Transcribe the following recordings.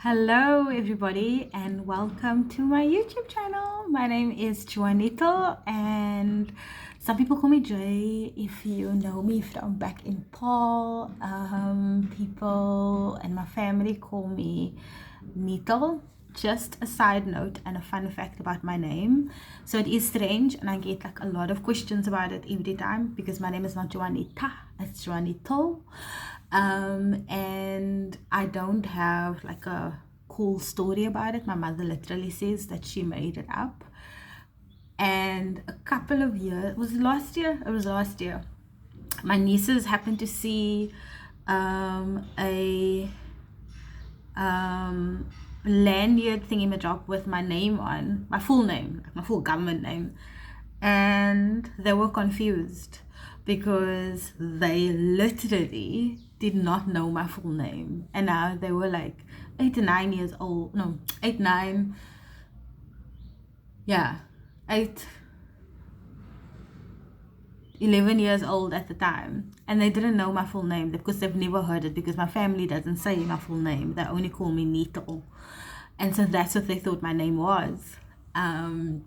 Hello, everybody, and welcome to my YouTube channel. My name is Juanito, and some people call me Jay. If you know me from back in Paul, people and my family call me Nito. Just a side note and a fun fact about my name. So it is strange, and I get like a lot of questions about it every time because my name is not Juanita, it's Juanito. And I don't have like a cool story about it. My mother literally says that she made it up. And a couple of years, was it last year? It was last year. My nieces happened to see a lanyard thingy-majop with my name on, my full name, like my full government name, and they were confused because they literally did not know my full name, and now they were like 8 to 9 years old. No, 8, 9, yeah, 8, 11 years old at the time, and they didn't know my full name because they've never heard it, because my family doesn't say my full name. They only call me Nito, and so that's what they thought my name was. And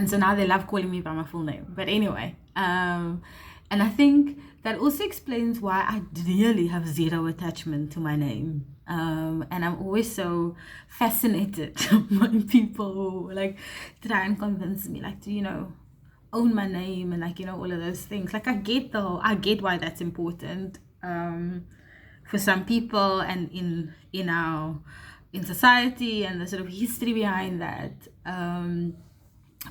so now they love calling me by my full name. But anyway, and I think that also explains why I really have zero attachment to my name. And I'm always so fascinated by people who like try and convince me like to own my name, and like all of those things. Like I get why that's important for some people, and in society, and the sort of history behind that.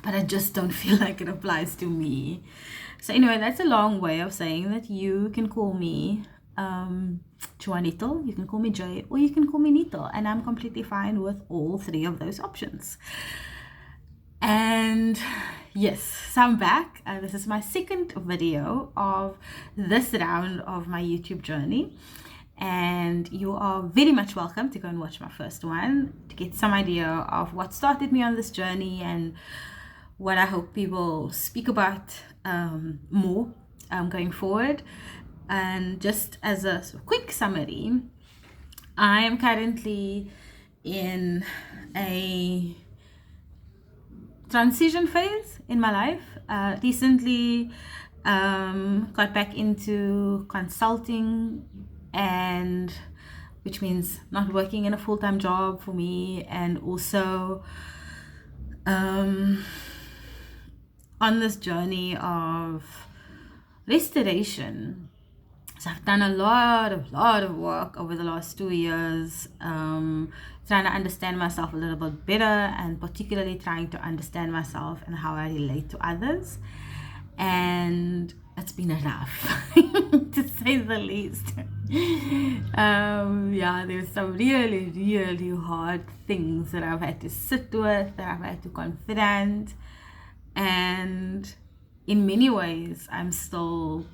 But I just don't feel like it applies to me. So anyway, that's a long way of saying that you can call me Juanito, you can call me Jay, or you can call me Nito, and I'm completely fine with all three of those options. And yes, so I'm back. This is my second video of this round of my YouTube journey, and you are very much welcome to go and watch my first one to get some idea of what started me on this journey and what I hope we will speak about more going forward. And just as a sort of quick summary, I am currently in a transition phase in my life. Recently got back into consulting, and which means not working in a full-time job for me, and also on this journey of restoration. So I've done a lot of work over the last 2 years, trying to understand myself a little bit better, and particularly trying to understand myself and how I relate to others. And it's been rough, to say the least. Yeah, there's some really hard things that I've had to sit with, that I've had to confront, and in many ways I'm still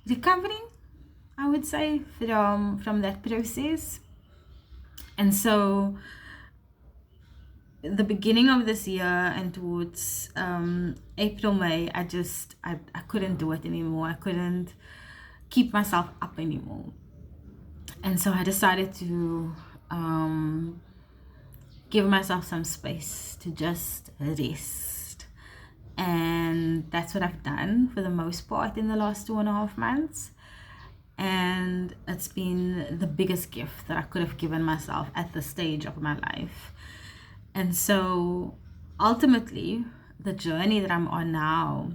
recovering, I would say, from that process. And so the beginning of this year and towards April, May, I couldn't do it anymore. I couldn't keep myself up anymore, and so I decided to give myself some space to just rest. And that's what I've done for the most part in the last 2.5 months. And it's been the biggest gift that I could have given myself at this stage of my life. And so ultimately, the journey that I'm on now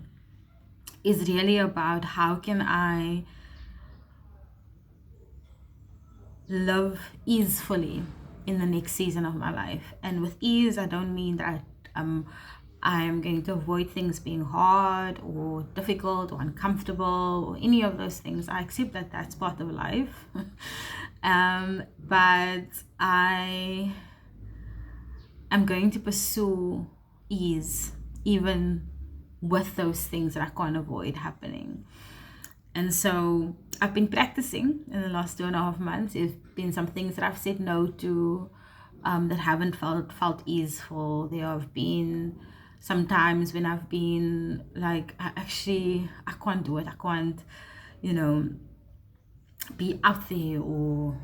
is really about how can I live easefully in the next season of my life. And with ease, I don't mean that I'm going to avoid things being hard or difficult or uncomfortable or any of those things. I accept that that's part of life. But I am going to pursue ease even with those things that I can't avoid happening. And so I've been practicing in the last 2.5 months. There's been some things that I've said no to that haven't felt easeful. There have been some times when I've been like, I can't do it. I can't, be out there, or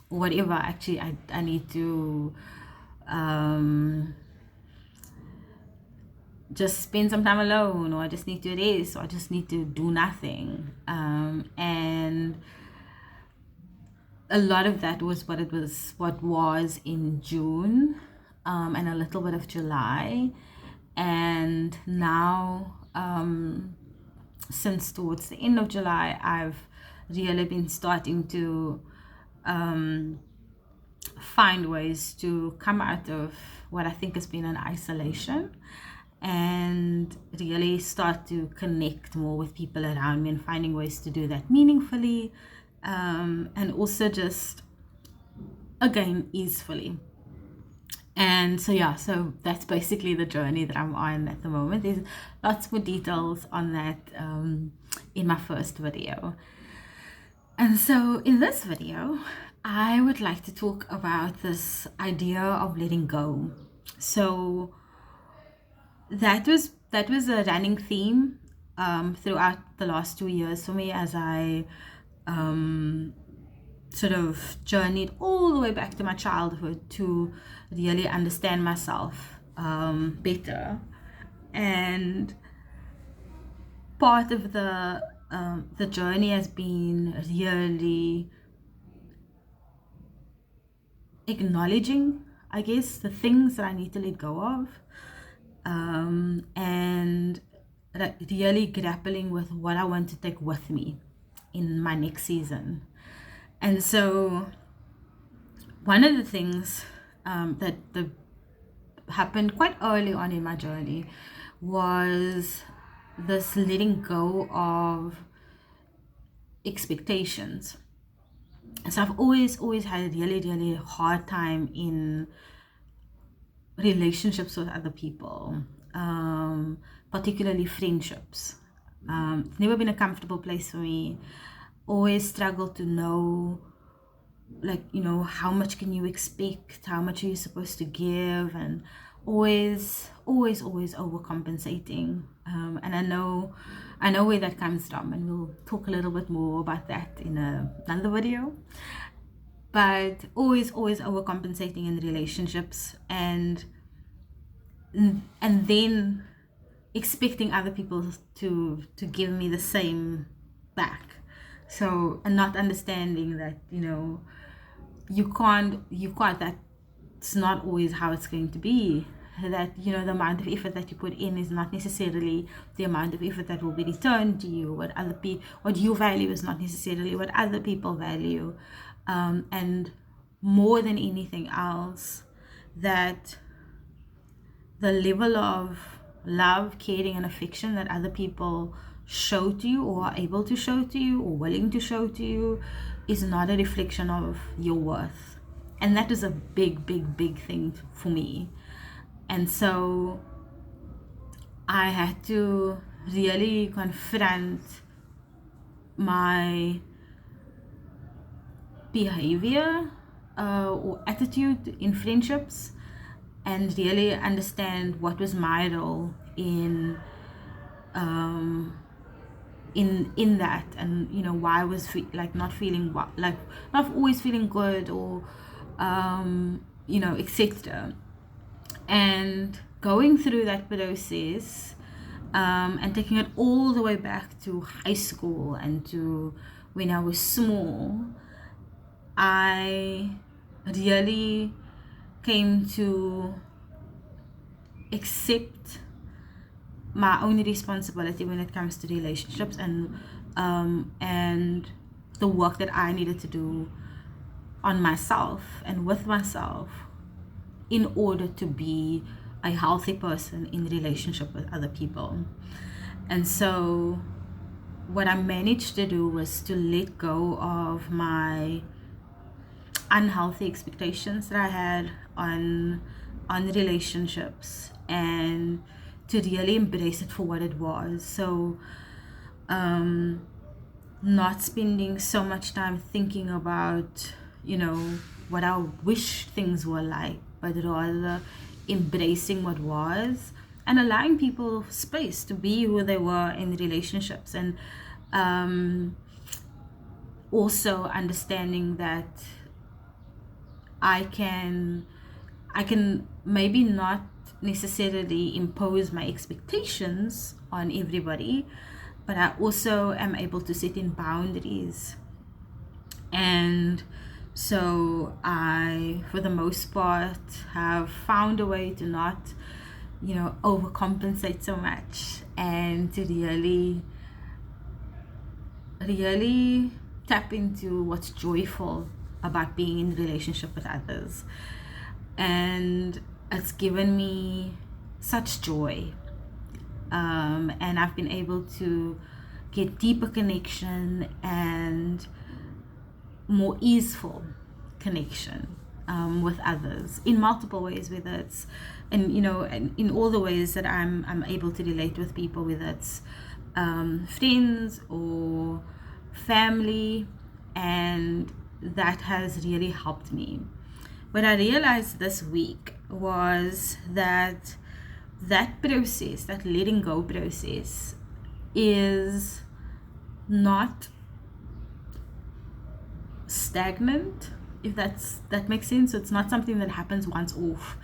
whatever. Actually, I need to just spend some time alone, or I just need to rest, or I just need to do nothing. And a lot of that was what was in June, and a little bit of July. And now, since towards the end of July, I've really been starting to find ways to come out of what I think has been an isolation, and really start to connect more with people around me, and finding ways to do that meaningfully, and also just, again, easefully. And so yeah, so that's basically the journey that I'm on at the moment. There's lots more details on that in my first video. And so in this video, I would like to talk about this idea of letting go. So that was a running theme throughout the last 2 years for me, as I sort of journeyed all the way back to my childhood to really understand myself better. And part of the journey has been really acknowledging, I guess, the things that I need to let go of, and really grappling with what I want to take with me in my next season. And so one of the things that happened quite early on in my journey was this letting go of expectations. So I've always had a really hard time in relationships with other people, particularly friendships. It's never been a comfortable place for me. Always struggled to know, like, how much can you expect, how much are you supposed to give, and always overcompensating. And I know where that comes from, and we'll talk a little bit more about that in another video. But always overcompensating in relationships, and then expecting other people to give me the same back. So, and not understanding that you can't, that's not always how it's going to be. That the amount of effort that you put in is not necessarily the amount of effort that will be returned to you. What you value is not necessarily what other people value. And more than anything else, that the level of love, caring, and affection that other people show to you, or are able to show to you, or willing to show to you, is not a reflection of your worth. And that is a big thing for me. And so I had to really confront my behavior or attitude in friendships, and really understand what was my role in that, and why I was not always feeling good, or etc. And going through that process, and taking it all the way back to high school and to when I was small, I really came to accept my own responsibility when it comes to relationships, and the work that I needed to do on myself and with myself in order to be a healthy person in relationship with other people. And so what I managed to do was to let go of my unhealthy expectations that I had on relationships, and to really embrace it for what it was. So not spending so much time thinking about what I wish things were like, but rather embracing what was, and allowing people space to be who they were in relationships. And also understanding that I can maybe not necessarily impose my expectations on everybody, but I also am able to set in boundaries. And so I, for the most part, have found a way to not, overcompensate so much, and to really tap into what's joyful about being in relationship with others. And it's given me such joy, and I've been able to get deeper connection and more easeful connection with others in multiple ways, whether it's and in all the ways that I'm able to relate with people, whether it's friends or family, and that has really helped me. What I realized this week was that process, that letting go process, is not stagnant, if that makes sense. So it's not something that happens once off.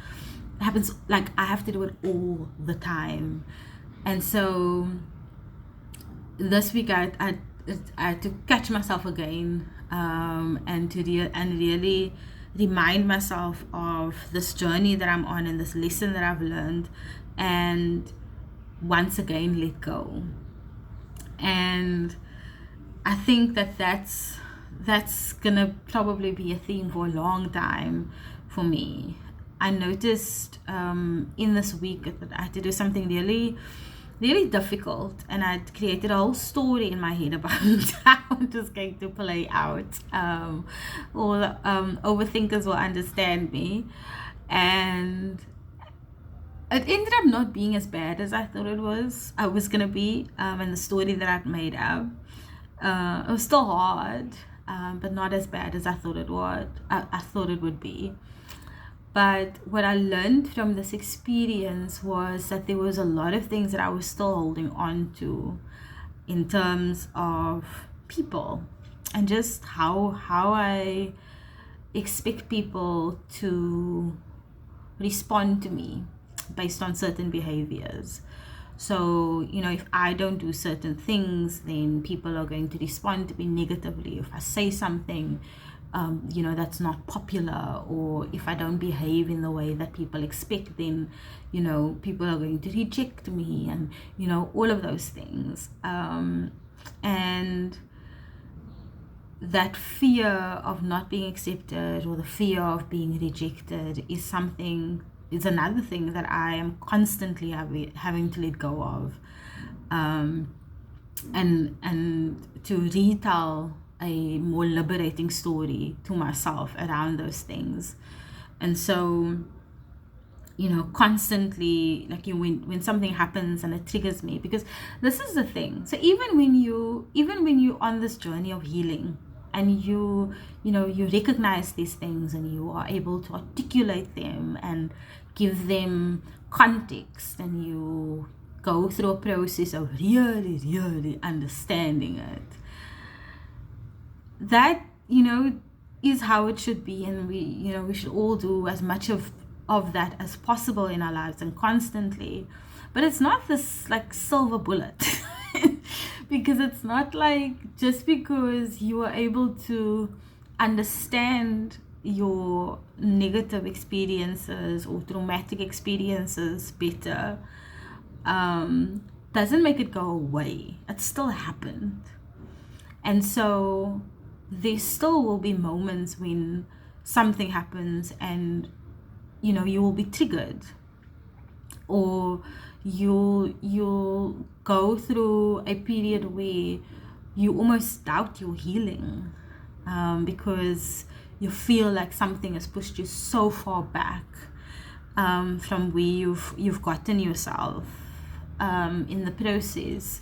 It happens, like, I have to do it all the time. And so this week I had to catch myself again, and really remind myself of this journey that I'm on and this lesson that I've learned, and once again let go. And I think that's gonna probably be a theme for a long time for me. I noticed in this week that I had to do something really difficult, and I'd created a whole story in my head about how it was going to play out. All overthinkers will understand me, and it ended up not being as bad as I thought it was gonna be, and the story that I'd made up. It was still hard, but not as bad as I thought it would. I thought it would be. But what I learned from this experience was that there was a lot of things that I was still holding on to, in terms of people, and just how I expect people to respond to me based on certain behaviors. So, if I don't do certain things, then people are going to respond to me negatively. If I say something, that's not popular, or if I don't behave in the way that people expect, then, people are going to reject me, and, all of those things. And that fear of not being accepted, or the fear of being rejected, is another thing that I am constantly having to let go of, and to retell a more liberating story to myself around those things. And so, constantly, like, when something happens and it triggers me, because this is the thing. So even when you're on this journey of healing, and you recognize these things, and you are able to articulate them and give them context, and you go through a process of really understanding it, that is how it should be. And we should all do as much of that as possible in our lives, and constantly. But it's not this, like, silver bullet. Because it's not like, just because you are able to understand your negative experiences or traumatic experiences better, doesn't make it go away. It still happened. And so there still will be moments when something happens, and you will be triggered, or you'll go through a period where you almost doubt your healing, because you feel like something has pushed you so far back, from where you've gotten yourself in the process.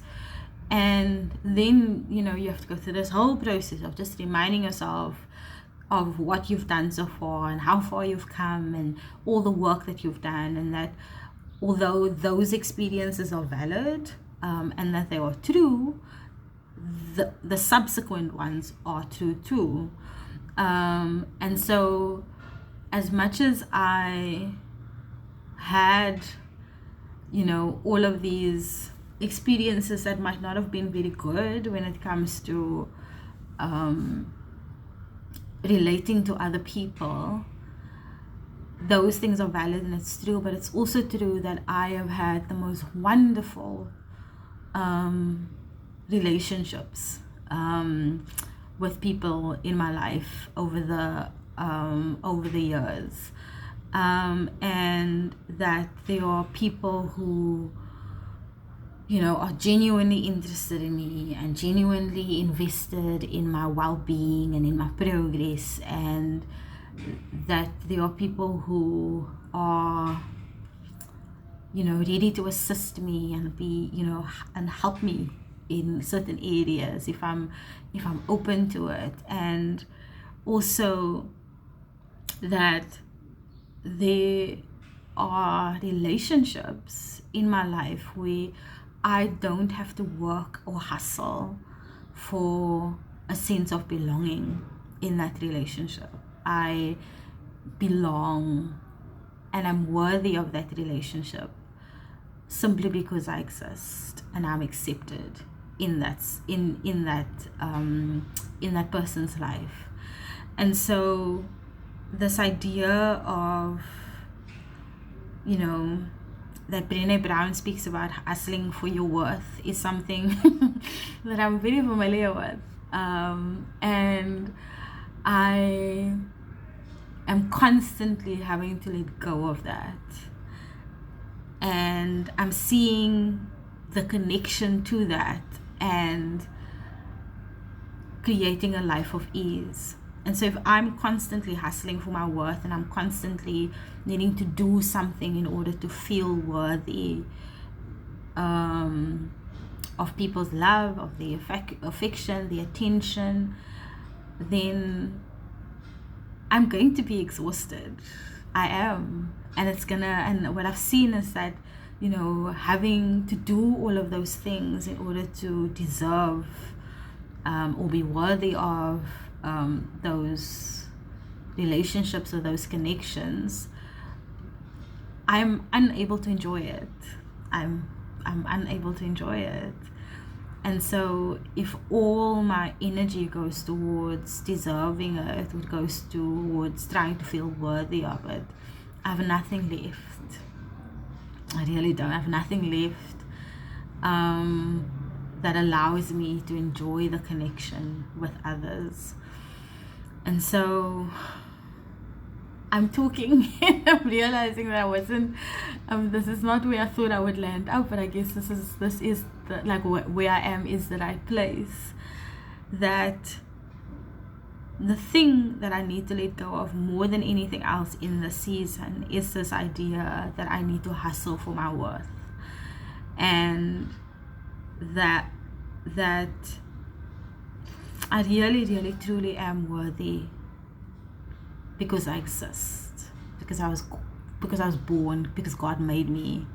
And then you have to go through this whole process of just reminding yourself of what you've done so far, and how far you've come, and all the work that you've done, and that although those experiences are valid, and that they are true, the subsequent ones are true too. And so as much as I had, all of these experiences that might not have been very good when it comes to relating to other people, those things are valid and it's true. But it's also true that I have had the most wonderful relationships with people in my life over the years, and that there are people who are genuinely interested in me and genuinely invested in my well-being and in my progress, and that there are people who are ready to assist me and be and help me in certain areas if I'm open to it. And also that there are relationships in my life where I don't have to work or hustle for a sense of belonging in that relationship. I belong and I'm worthy of that relationship simply because I exist and I'm accepted in that person's life. And so this idea of that Brené Brown speaks about, hustling for your worth, is something that I'm very familiar with, and I am constantly having to let go of that. And I'm seeing the connection to that and creating a life of ease. And so if I'm constantly hustling for my worth and I'm constantly needing to do something in order to feel worthy of people's love, of the affection, the attention, then I'm going to be exhausted. I am. And what I've seen is that, having to do all of those things in order to deserve or be worthy of those relationships or those connections, I'm unable to enjoy it. I'm unable to enjoy it. And so if all my energy goes towards deserving it, or goes towards trying to feel worthy of it, I have nothing left. I really don't have nothing left that allows me to enjoy the connection with others. And so I'm talking and I'm realizing that I wasn't, this is not where I thought I would land up, but I guess this is where I am is the right place. That the thing that I need to let go of more than anything else in this season is this idea that I need to hustle for my worth, and that I really, really, truly am worthy because I exist, because I was born, because God made me,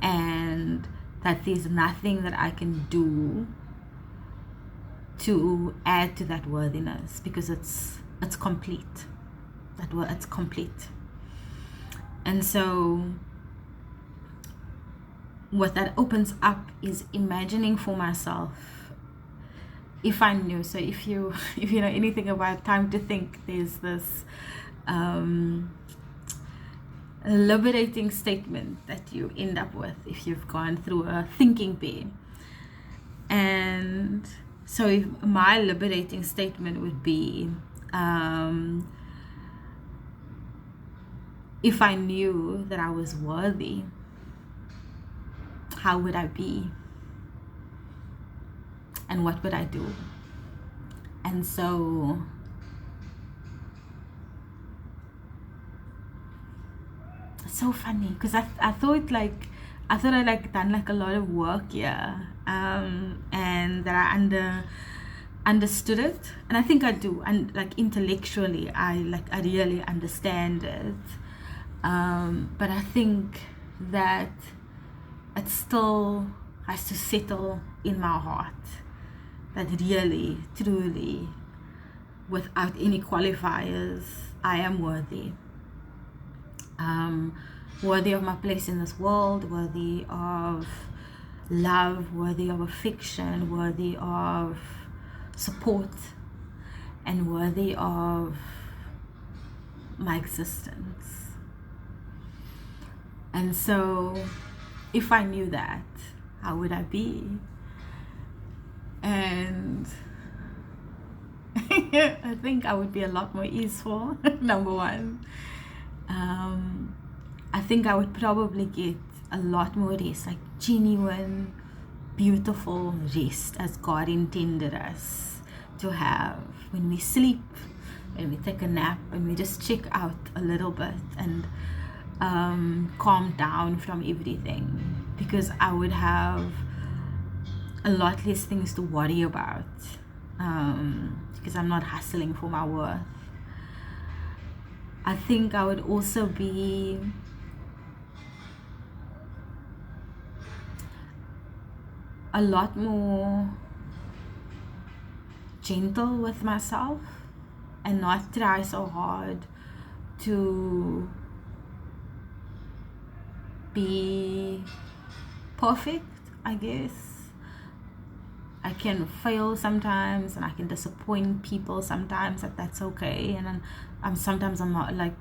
and that there's nothing that I can do to add to that worthiness, because it's complete. It's complete. And so what that opens up is imagining for myself, if I knew. So if you know anything about Time to Think, there's this liberating statement that you end up with if you've gone through a thinking pain. And so if my liberating statement would be, if I knew that I was worthy, how would I be? And what would I do? And so it's so funny, because I thought I'd done like a lot of work here, and that I understood it, and I think I do, and like intellectually I really understand it, but I think that it still has to settle in my heart that really, truly, without any qualifiers, I am worthy. Worthy of my place in this world, worthy of love, worthy of affection, worthy of support, and worthy of my existence. And so if I knew that, how would I be? And I think I would be a lot more easeful. Number one, I think I would probably get a lot more rest, like genuine, beautiful rest as God intended us to have when we sleep, when we take a nap, when we just check out a little bit and calm down from everything, because I would have a lot less things to worry about, because I'm not hustling for my worth. I think I would also be a lot more gentle with myself and not try so hard to be perfect, I guess. I can fail sometimes and I can disappoint people sometimes, that's okay. And sometimes I'm not, like,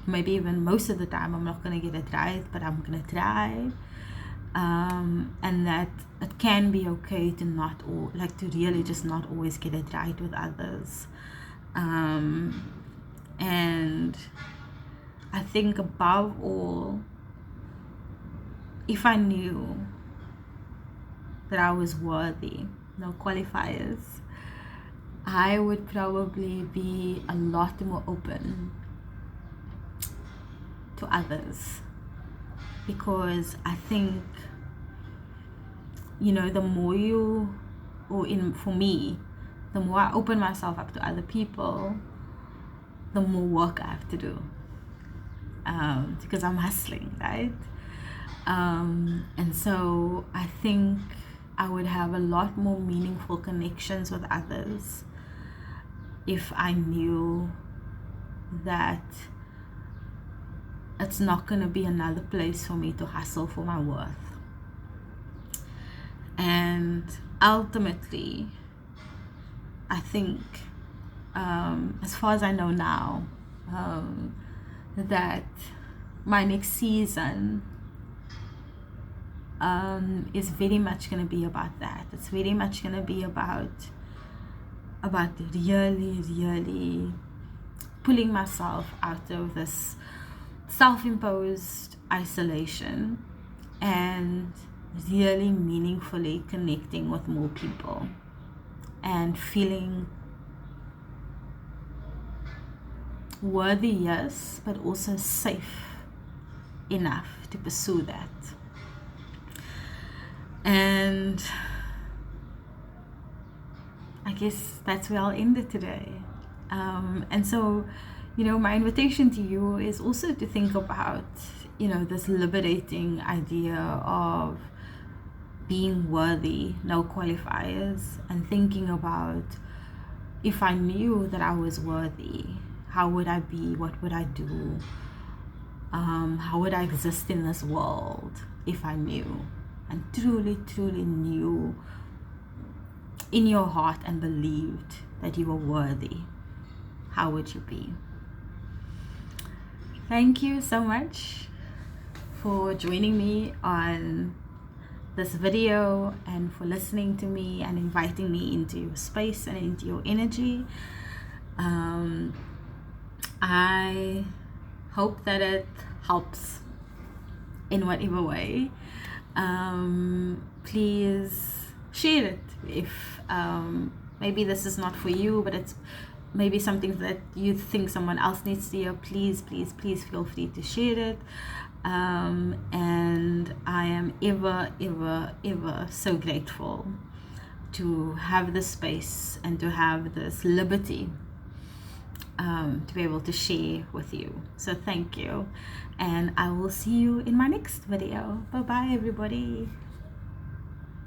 maybe even most of the time I'm not going to get it right, but I'm going to try. And that it can be okay to not, like, to really just not always get it right with others. And I think above all, if I knew that I was worthy, no qualifiers, I would probably be a lot more open to others, because I think, you know, the more you, for me, the more I open myself up to other people, the more work I have to do, because I'm hustling, right? And so I think I would have a lot more meaningful connections with others if I knew that it's not going to be another place for me to hustle for my worth. And ultimately, I think, as far as I know now, that my next season is very much going to be about that. It's very much going to be about really pulling myself out of this self-imposed isolation and really meaningfully connecting with more people and feeling worthy, yes, but also safe enough to pursue that. And I guess that's where I'll end it today. And so, you know, my invitation to you is also to think about, you know, this liberating idea of being worthy, no qualifiers, and thinking about, if I knew that I was worthy, how would I be? What would I do? How would I exist in this world if I knew? And truly knew in your heart and believed that you were worthy, how would you be? Thank you so much for joining me on this video and for listening to me and inviting me into your space and into your energy. I hope that it helps in whatever way. Please share it if maybe this is not for you, but it's maybe something that you think someone else needs to hear. Please feel free to share it. And I am ever so grateful to have this space and to have this liberty to be able to share with you. So thank you, and I will see you in my next video. Bye bye everybody.